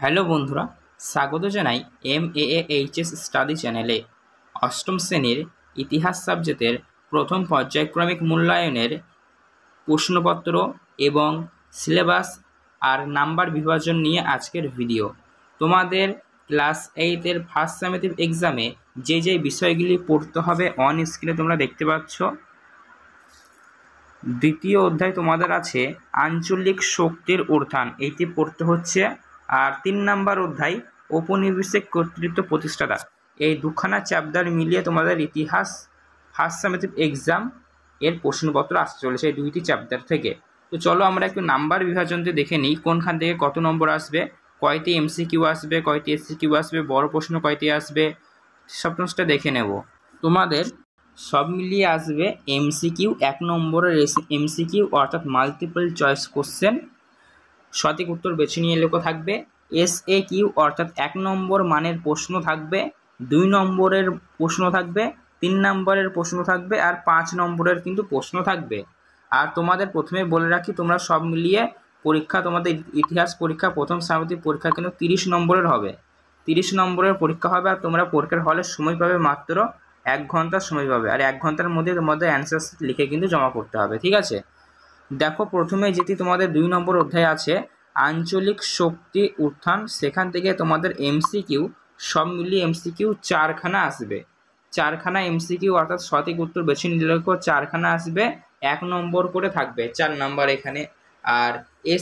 Hello বন্ধুরা, স্বাগত জানাই MAAHS স্টাডি চ্যানেলে। অষ্টম শ্রেণীর ইতিহাস সাবজেক্টের প্রথম পর্যায়ক্রমিক মূল্যায়নের প্রশ্নপত্র এবং সিলেবাস আর নাম্বার বিভাজন নিয়ে আজকের ভিডিও। তোমাদের ক্লাস 8-এর ফার্স্ট সামেটিভ এক্সামে যে বিষয়গুলি পড়তে হবে অন স্ক্রিনে তোমরা দেখতে পাচ্ছ। দ্বিতীয় অধ্যায় তোমাদের আছে আঞ্চলিক শক্তির উত্থান, এইটি পড়তে হচ্ছে। আর 3 নম্বর অধ্যায় ঔপনিবেশিক কর্তৃত্ব প্রতিষ্ঠাতা। এই দুখানা চ্যাপ্টার মিলিয়ে তোমাদের ইতিহাস ফার্স্ট সামেটিভ এক্সাম এর প্রশ্নপত্র আসতে চলেছে এই দুইটি চ্যাপ্টার থেকে। তো চলো আমরা একটু নাম্বার বিভাজনটি দেখে নিই, কোনখান থেকে কত নম্বর আসবে, কয়টি MCQ আসবে, কয়টি SCQ আসবে, বড় প্রশ্ন কয়টি আসবে, সব প্রশ্নটা দেখে নেব। তোমাদের সব মিলিয়ে আসবে MCQ 1 নম্বরের MCQ অর্থাৎ মাল্টিপল চয়েস কোশ্চেন, সঠিক উত্তর বেছে নিয়ে লেখো থাকবে। SAQ অর্থাৎ 1 নম্বর মানের প্রশ্ন থাকবে, 2 নম্বরের প্রশ্ন থাকবে, 3 নম্বরের প্রশ্ন থাকবে আর 5 নম্বরের কিন্তু প্রশ্ন থাকবে। আর তোমাদের প্রথমে বলে রাখি, তোমরা সব মিলিয়ে পরীক্ষা, তোমাদের ইতিহাস পরীক্ষা প্রথম সামেটিভ পরীক্ষা কিন্তু 30 নম্বরের হবে। 30 নম্বরের পরীক্ষা হবে আর তোমরা পরীক্ষার হলে সময় পাবে মাত্র 1 ঘন্টার সময় পাবে। আর 1 ঘন্টার মধ্যে তোমাদের অ্যান্সার লিখে কিন্তু জমা করতে হবে, ঠিক আছে? দেখো, প্রথমে যেটি তোমাদের 2 নম্বর অধ্যায় আছে আঞ্চলিক শক্তি উত্থান, সেখান থেকে তোমাদের MCQ সব মিলিয়ে MCQ 4খানা আসবে। 4খানা MCQ অর্থাৎ সঠিক উত্তর বেছে নিলে 4খানা আসবে, 1 নম্বর করে থাকবে, 4 নম্বর এখানে। আর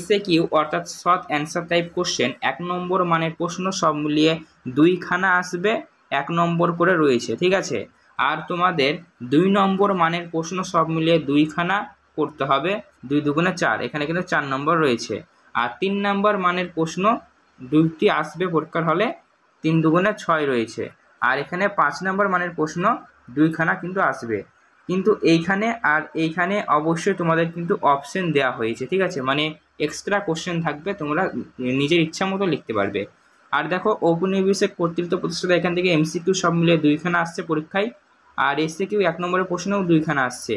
SAQ অর্থাৎ শর্ট অ্যান্সার টাইপ কোশ্চেন 1 নম্বর মানের প্রশ্ন সব মিলিয়ে 2খানা আসবে, 1 নম্বর করে রয়েছে, ঠিক আছে? আর তোমাদের 2 নম্বর মানের প্রশ্ন সব মিলিয়ে 2খানা করতে হবে, 2 দুগুণে 4, এখানে কিন্তু 4 নম্বর রয়েছে। আর 3 নম্বর মানের প্রশ্ন 2টি আসবে পরীক্ষার হলে, 3 দুগুণে 6 রয়েছে। আর এখানে 5 নম্বর মানের প্রশ্ন 2খানা কিন্তু আসবে। কিন্তু এইখানে অবশ্যই তোমাদের কিন্তু অপশন দেওয়া হয়েছে, ঠিক আছে? মানে এক্সট্রা কোশ্চেন থাকবে, তোমরা নিজের ইচ্ছা মতো লিখতে পারবে। আর দেখো, ঔপনিবেশিক কর্তৃত্ব প্রতিষ্ঠাতা, এখান থেকে MCQ সব মিলিয়ে 2খানা আসছে পরীক্ষায়। আর SAQ 1 নম্বরের প্রশ্নেও 2খানা আসছে,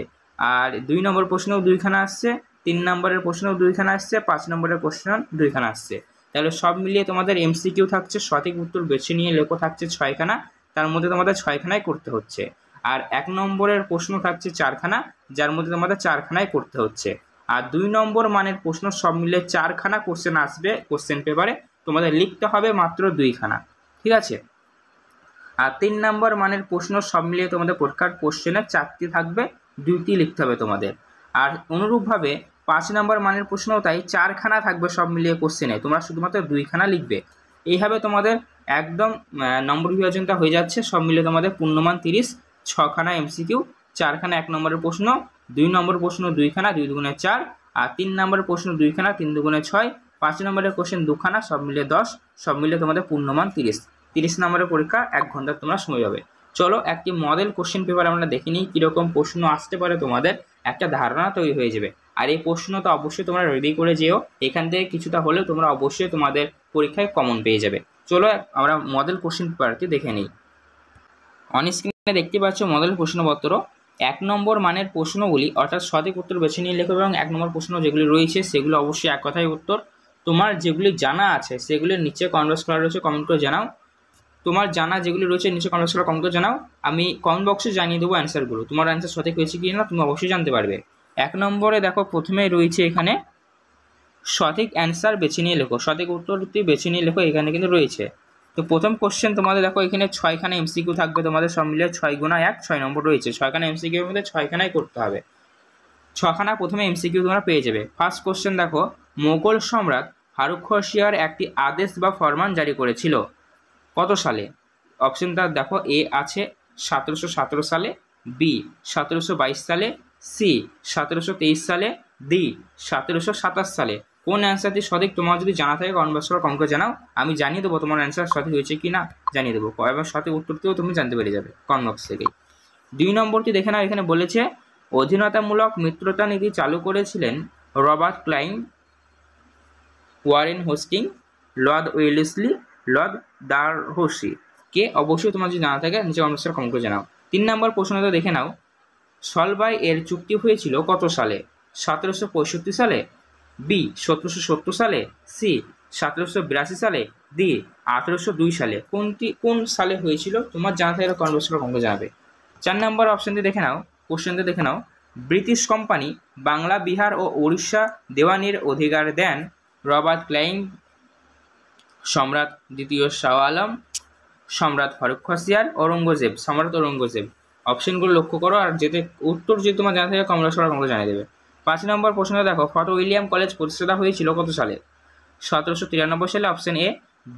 আর 2 নম্বর প্রশ্নেও 2খানা আসছে, 3 নম্বরের প্রশ্নেও 2খানা আসছে, 5 নম্বরের প্রশ্ন 2খানা আসছে। তাহলে সব মিলিয়ে তোমাদের MCQ থাকছে, সঠিক উত্তর বেছে নিয়ে লেখো থাকছে 6খানা, তার মধ্যে তোমাদের 6খানাই করতে হচ্ছে। আর 1 নম্বরের প্রশ্ন থাকছে 4খানা, যার মধ্যে তোমাদের 4খানাই করতে হচ্ছে। আর 2 নম্বর মানের প্রশ্ন সব মিলিয়ে 4খানা কোশ্চেন আসবে কোশ্চেন পেপারে, তোমাদের লিখতে হবে মাত্র 2খানা, ঠিক আছে? আর 3 নম্বর মানের প্রশ্ন সব মিলিয়ে তোমাদের পরীক্ষার কোশ্চেনে 4টি থাকবে, 2টি লিখতে হবে তোমাদের। আর অনুরূপভাবে 5 নম্বর মানের প্রশ্নও তাই, 4খানা থাকবে সব মিলিয়ে কোশ্চেনে, তোমরা শুধুমাত্র 2খানা লিখবে। এইভাবে তোমাদের একদম নম্বর বিভাজনটা হয়ে যাচ্ছে। সব মিলিয়ে তোমাদের পূর্ণমান 30, 6খানা MCQ, 4খানা 1 নম্বরের প্রশ্ন, 2 নম্বর প্রশ্ন 2খানা, 2 দুগুণে 4, আর 3 নম্বরের প্রশ্ন 2খানা, 3 দুগুণে 6, 5 নম্বরের কোশ্চেন 2খানা, সব মিলিয়ে 10, সব মিলিয়ে তোমাদের পূর্ণমান 30 নম্বরের পরীক্ষা, 1 ঘন্টা তোমরা সময় পাবে। চলো একটি মডেল কোশ্চেন পেপার আমরা দেখে নিই, কীরকম প্রশ্ন আসতে পারে, তোমাদের একটা ধারণা তৈরি হয়ে যাবে। আর এই প্রশ্নটা অবশ্যই তোমরা রেডি করে যেও, এখান থেকে কিছুটা হলেও তোমরা অবশ্যই তোমাদের পরীক্ষায় কমন পেয়ে যাবে। চলো আমরা মডেল কোশ্চেন পেপারটি দেখে নিই। অন স্ক্রিনে দেখতে পাচ্ছ মডেল প্রশ্নপত্র। 1 নম্বর মানের প্রশ্নগুলি অর্থাৎ সঠিক উত্তর বেছে নিয়ে লেখো, এবং 1 নম্বর প্রশ্ন যেগুলি রয়েছে সেগুলো অবশ্যই এক কথায় উত্তর। তোমার যেগুলি জানা আছে সেগুলির নিচে কমেন্ট করা রয়েছে, কমেন্ট করে জানাও। তোমার জানা যেগুলি রয়েছে নিচে কমেন্ট করে কমেন্ট করে জানাও, আমি কমেন্ট বক্সে জানিয়ে দেবো অ্যান্সারগুলো। তোমার অ্যান্সার সঠিক হয়েছে কি না তুমি অবশ্যই জানতে পারবে। 1 নম্বরে দেখো, প্রথমেই রয়েছে এখানে সঠিক অ্যান্সার বেছে নিয়ে লেখো, সঠিক উত্তরটি বেছে নিয়ে লেখো, এখানে কিন্তু রয়েছে। তো প্রথম কোশ্চেন তোমাদের দেখো, এখানে 6খানা MCQ থাকবে তোমাদের, সব মিলিয়ে 6 গুণা 1, 6 নম্বর রয়েছে। 6খানা MCQ এর মধ্যে 6খানাই করতে হবে, 6খানা প্রথমে MCQ তোমরা পেয়ে যাবে। ফার্স্ট কোশ্চেন দেখো, মোগল সম্রাট ফারুক হোসিয়ার একটি আদেশ বা ফরমান জারি করেছিল কত সালে? অপশনটা দেখো, A আছে 1717 সালে, B 1722 সালে, C 1723 সালে, D 1727 সালে। কোন অ্যান্সারটি সঠিক তোমার যদি জানা থাকে কমেন্ট বক্সে কমেন্ট করে জানাও, আমি জানিয়ে দেবো তোমার অ্যান্সার সঠিক হয়েছে কি না, জানিয়ে দেবো, এবং সঠিক উত্তরটিও তুমি জানতে পেরে যাবে কমেন্ট বক্স থেকেই। 2 নম্বরটি দেখে নাও, এখানে বলেছে অধীনতামূলক মিত্রতা নীতি চালু করেছিলেন Robert Clive, Warren Hastings, Lord Wellesley, Lord Dalhousie. কে? অবশ্যই তোমার যদি জানা থাকে নিচে কমেন্ট বক্সে কমেন্ট করে জানাও। 3 নম্বর প্রশ্নটা দেখে নাও, সলবাই এর চুক্তি হয়েছিল কত সালে? 1765 সালে, B 1770 সালে, C 1782 সালে, দি 1802 সালে। কোন সালে হয়েছিল তোমার জানা থাকলে কমেন্ট বক্সে কমেন্ট জানাবে। 4 নম্বর অপশনটি দেখে নাও, কোশ্চেনটি দেখে নাও। ব্রিটিশ কোম্পানি বাংলা, বিহার ও উড়িষ্যা দেওয়ানির অধিকার দেন রবার্ট ক্লাইভ, সম্রাট দ্বিতীয় শাহ আলম, সম্রাট ফারুক খাসিয়ার, ঔরঙ্গজেব, সম্রাট ঔরঙ্গজেব। অপশনগুলো লক্ষ্য করো, আর যেতে উত্তর যদি তোমার জানা থাকে কমেন্ট বক্সে কমেন্ট জানিয়ে দেবে। 5 নম্বর প্রশ্নটা দেখো, ফর্ট উইলিয়াম কলেজ প্রতিষ্ঠাতা হয়েছিল কত সালে? 1793 সালে, অপশন এ।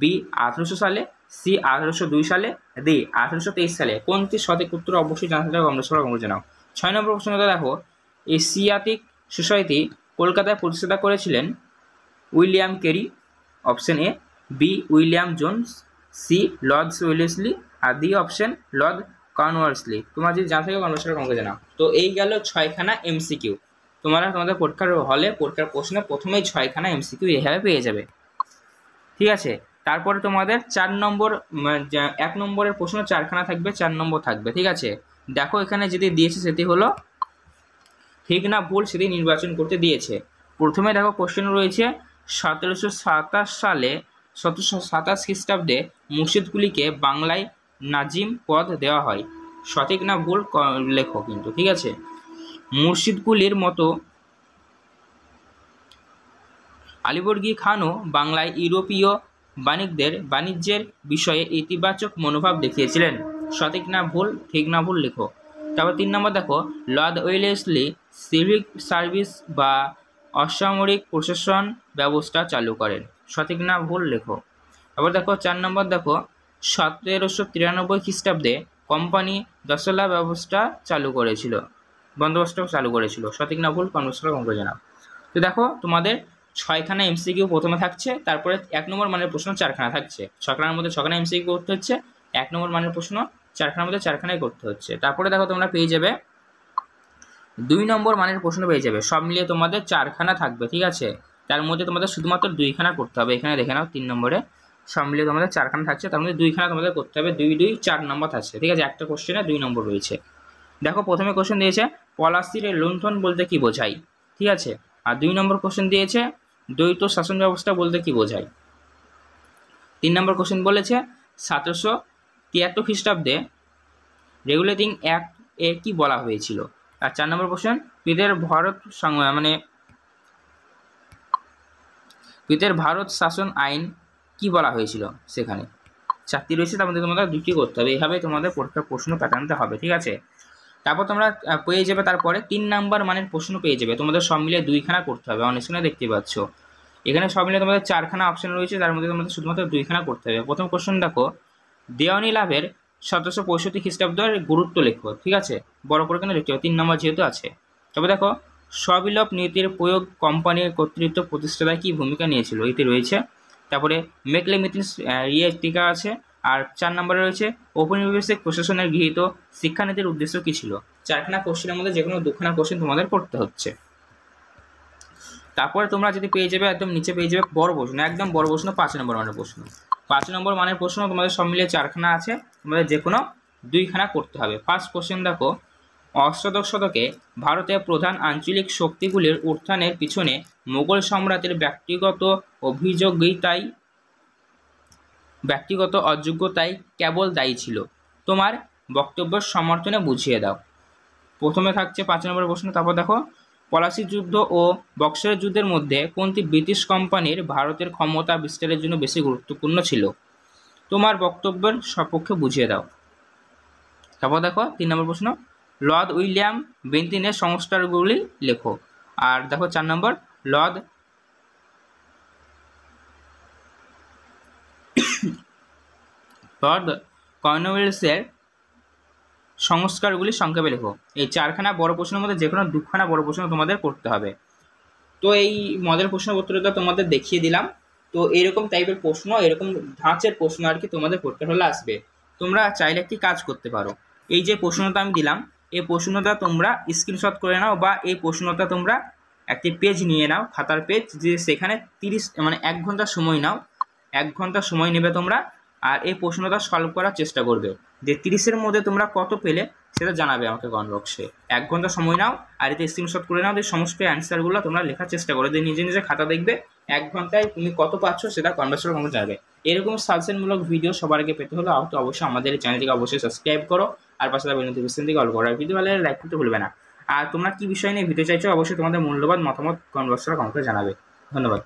বি 1800 সালে, সি 1802 সালে, ডি 1823 সালে। কোনটি সঠিক উত্তর অবশ্যই জানা থাকলে কমেন্ট বক্সে কমেন্ট জানাও। 6 নম্বর প্রশ্নটা দেখো, এশিয়াটিক সোসাইটি কলকাতায় প্রতিষ্ঠাতা করেছিলেন William Carey, option A. B William Jones, C Lord Wellesley, আর ডি অপশন লর্ড কর্নওয়ালিস। তোমার যদি জানা থাকে কমেন্ট বক্সে কমেন্ট জানাও। তো এই গেল 6খানা এমসিকিউ। তোমরা তোমাদের পরীক্ষার হলে পরীক্ষার প্রশ্নে প্রথমেই 6খানা এমসিকিউ এভাবে পেয়ে যাবে, ঠিক আছে। তারপরে তোমাদের 4 নম্বর 1 নম্বরের প্রশ্ন 4খানা থাকবে, 4 নম্বর থাকবে, ঠিক আছে। দেখো এখানে যেটি দিয়েছে সেটি হলো ঠিক না ভুল সেটি নির্বাচন করতে দিয়েছে। প্রথমে দেখো কোশ্চেন রয়েছে 1727 সালে 1727 খ্রিস্টাব্দে মসজিদগুলিকে বাংলায় নাজিম পদ দেওয়া হয়। সঠিক না ভুল লেখো কিন্তু, ঠিক আছে। মুর্শিদকুলির মতো আলিবর্গী খানও বাংলায় ইউরোপীয় বাণিজ্যের বিষয়ে ইতিবাচক মনোভাব দেখিয়েছিলেন। সঠিক না ভুল, ঠিক না ভুল লেখো। তারপর 3 নম্বর দেখো, লর্ড ওয়েলেসলি সিভিক সার্ভিস বা অসামরিক প্রশাসন ব্যবস্থা চালু করেন। সঠিক না ভুল লেখো। তারপর দেখো 4 নম্বর দেখো, 1793 খ্রিস্টাব্দে কোম্পানি দশলা ব্যবস্থা চালু করেছিল, বন্দোবস্ত চালু করেছিল। সঠিক না ভুল কমেন্ট বক্সে জানাও। তো দেখো তোমাদের 6খানা এমসিকিউ প্রথমে থাকছে, তারপরে 1 নম্বর মানের প্রশ্ন 4খানা থাকছে। 6খানার মধ্যে 6খানা এমসিকিউ করতে হচ্ছে, 1 নম্বর মানের প্রশ্ন 4খানার মধ্যে 4খানাই করতে হচ্ছে। তারপরে দেখো তোমরা পেয়ে যাবে 2 নম্বর মানের প্রশ্ন পেয়ে যাবে, সব মিলিয়ে তোমাদের 4খানা থাকবে, ঠিক আছে। তার মধ্যে তোমাদের শুধুমাত্র 2খানা করতে হবে। এখানে দেখে নাও 3 নম্বরে সব মিলিয়ে তোমাদের 4খানা থাকছে, তার মধ্যে 2খানা তোমাদের করতে হবে। 2 2 4 নম্বর থাকছে, ঠিক আছে। একটা কোশ্চেনে 2 নম্বর রয়েছে। দেখো প্রথমে কোশ্চেন দিয়েছে পলাশির লুণ্ঠন বলতে কি বোঝায়, ঠিক আছে। আর 2 নম্বর কোশ্চেন দিয়েছে দ্বৈত শাসন ব্যবস্থা বলতে কি বোঝায়। 3 নম্বর কোশ্চেন বলেছে 1773 খ্রিস্টাব্দে রেগুলেটিং অ্যাক্ট এ কি বলা হয়েছিল। আর 4 নম্বর কোশ্চেন পিতের ভারত শাসন আইন কি বলা হয়েছিল সেখানে। 4টি রয়েছে, তার মধ্যে তোমাদের 2টি করতে হবে। এইভাবে তোমাদের পরীক্ষার প্রশ্ন প্যাটার্নটা হবে, ঠিক আছে। তারপর তোমরা পেয়ে যাবে তারপরে 3 নম্বর মানের প্রশ্ন পেয়ে যাবে। তোমাদের সব মিলিয়ে 2খানা করতে হবে, অনেক সময় দেখতে পাচ্ছ এখানে সব মিলিয়ে তোমাদের 4খানা অপশন রয়েছে, তার মধ্যে তোমাদের শুধুমাত্র 2খানা করতে হবে। প্রথম কোশ্চেন দেখো, দেওয়ানি লাভের 1765 খ্রিস্টাব্দের গুরুত্ব লেখো, ঠিক আছে। বড় করে কেন লিখতে হবে, 3 নম্বর যেহেতু আছে। তবে দেখো স্ববিলোপ নীতির প্রয়োগ কোম্পানির কর্তৃত্ব প্রতিষ্ঠাতায় কি ভূমিকা নিয়েছিল, এটি রয়েছে। তারপরে মেকলে মিথিন্স টিকা আছে। আর 4 নম্বরে রয়েছে ঔপনিবেশিক প্রশাসনের গৃহীত শিক্ষানীতির উদ্দেশ্য কী ছিল। 4খানা কোশ্চেনের মধ্যে যে কোনো 2খানা কোশ্চেন তোমাদের করতে হচ্ছে। তারপরে তোমরা যদি পেয়ে যাবে একদম নিচে পেয়ে যাবে বড় প্রশ্ন, একদম বড় প্রশ্ন 5 নম্বর মানের প্রশ্ন। 5 নম্বর মানের প্রশ্ন তোমাদের সব মিলিয়ে 4খানা আছে, তোমাদের যে কোনো 2খানা করতে হবে। ফার্স্ট কোশ্চেন দেখো, অষ্টাদশ শতকে ভারতের প্রধান আঞ্চলিক শক্তিগুলির উত্থানের পিছনে মোগল সম্রাটের ব্যক্তিগত অযোগ্যতাই কেবল দায়ী ছিল। তোমার বক্তব্যের সমর্থনে বুঝিয়ে দাও। প্রথমে থাকছে 5 নম্বর প্রশ্ন। তারপর দেখো, পলাশি যুদ্ধ ও বক্সারের যুদ্ধের মধ্যে কোনটি ব্রিটিশ কোম্পানির ভারতের ক্ষমতা বিস্তারের জন্য বেশি গুরুত্বপূর্ণ ছিল। তোমার বক্তব্যের সপক্ষে বুঝিয়ে দাও। তারপর দেখো 3 নম্বর প্রশ্ন, লর্ড উইলিয়াম বেন্টিনের সংস্কারগুলি লেখো। আর দেখো 4 নম্বর, লর্ড কর্নওয়ালিসের সংস্কারগুলি সংক্ষেপে লেখো। এই 4খানা বড় প্রশ্নের মধ্যে যে কোনো 2খানা বড় প্রশ্ন তোমাদের করতে হবে। তো এই মডেল প্রশ্নপত্রটা তোমাদের দেখিয়ে দিলাম। তো এরকম টাইপের প্রশ্ন, এরকম ধাঁচের প্রশ্ন আর কি তোমাদের পরীক্ষার হলে আসবে। তোমরা চাইলে একটি কাজ করতে পারো, এই যে প্রশ্নটা আমি দিলাম এই প্রশ্নটা তোমরা স্ক্রিনশট করে নাও, বা এই প্রশ্নটা তোমরা একটি পেজ নিয়ে নাও, খাতার পেজ, যে সেখানে 1 ঘন্টা সময় নাও। 1 ঘন্টা সময় নেবে তোমরা, আর এই প্রশ্নটা সলভ করার চেষ্টা করবে। যে 30-এর মধ্যে তোমরা কত পেলে সেটা জানাবে আমাকে কমেন্ট বক্সে। 1 ঘন্টা সময় নাও, আর এতে স্ক্রিনশট করে নাও, যে সমস্ত অ্যান্সারগুলো তোমরা লেখার চেষ্টা করো, যে নিজে নিজে খাতা দেখবে 1 ঘন্টায় তুমি কত পাচ্ছ সেটা কনভার্সেশন কমেন্ট জানাবে। এরকম সাজেশনমূলক ভিডিও সবার আগে পেতে হলে তো অবশ্যই আমাদের এই চ্যানেলটিকে অবশ্যই সাবস্ক্রাইব করো, আর পাশে থাকা নোটিফিকেশন থেকে অল করো। আর ভিডিও ভালো লাইক করতে ভুলবে না। আর তোমরা কি বিষয় নিয়ে ভিডিও চাইছো অবশ্যই তোমাদের মূল্যবান মতামত কমেন্ট বক্সে জানাবে। ধন্যবাদ।